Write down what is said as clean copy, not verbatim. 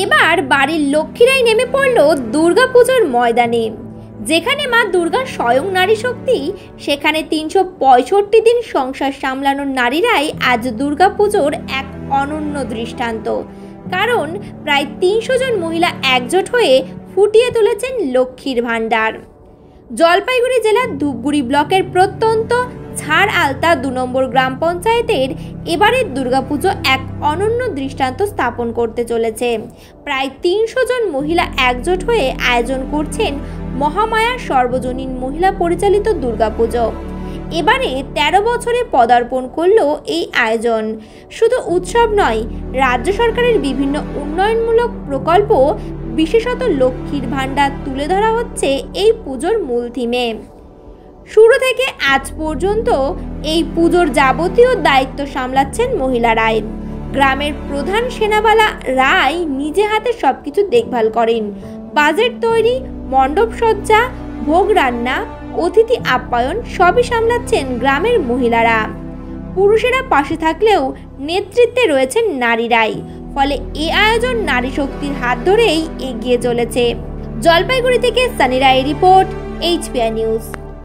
এবার বাড়ির লক্ষ্মীরাই নেমে পড়ল দুর্গাপুজোর ময়দানে। যেখানে মা দুর্গা স্বয়ং নারী শক্তি, সেখানে ৩৬৫ দিন সংসার সামলানোর নারীরাই আজ দুর্গাপুজোর এক অনন্য দৃষ্টান্ত। কারণ প্রায় ৩০০ জন মহিলা একজোট হয়ে ফুটিয়ে তুলেছেন লক্ষ্মীর ভাণ্ডার। জলপাইগুড়ি জেলার ধূপগুড়ি ব্লকের প্রত্যন্ত ছাড় আলতা ২ নম্বর গ্রাম পঞ্চায়েতের এবারের দুর্গাপুজো এক অনন্য দৃষ্টান্ত স্থাপন করতে চলেছে। প্রায় ৩০০ জন মহিলা একজোট হয়ে আয়োজন করছেন মহামায়া সর্বজনীন মহিলা পরিচালিত দুর্গাপুজো। এবারে ১৩ বছরে পদার্পণ করল এই আয়োজন। শুধু উৎসব নয়, রাজ্য সরকারের বিভিন্ন উন্নয়নমূলক প্রকল্প, বিশেষত লক্ষ্মীর ভাণ্ডার তুলে ধরা হচ্ছে এই পুজোর মূল থিমে। শুরু থেকে আজ পর্যন্ত এই পুজোর যাবতীয় দায়িত্ব সামলাচ্ছেন মহিলারাই। গ্রামের প্রধান সেনাবালা রায় নিজে হাতে সবকিছু দেখভাল করেন। বাজেট তৈরি, মণ্ডপ সজ্জা, ভোগ রান্না, অতিথি আপ্যায়ন সবই সামলাচ্ছেন গ্রামের মহিলারা। পুরুষেরা পাশে থাকলেও নেতৃত্বে রয়েছেন নারীরাই। ফলে এই আয়োজন নারী শক্তির হাত ধরেই এগিয়ে চলেছে। জলপাইগুড়ি থেকে সানি রায়ের রিপোর্ট, HPI নিউজ।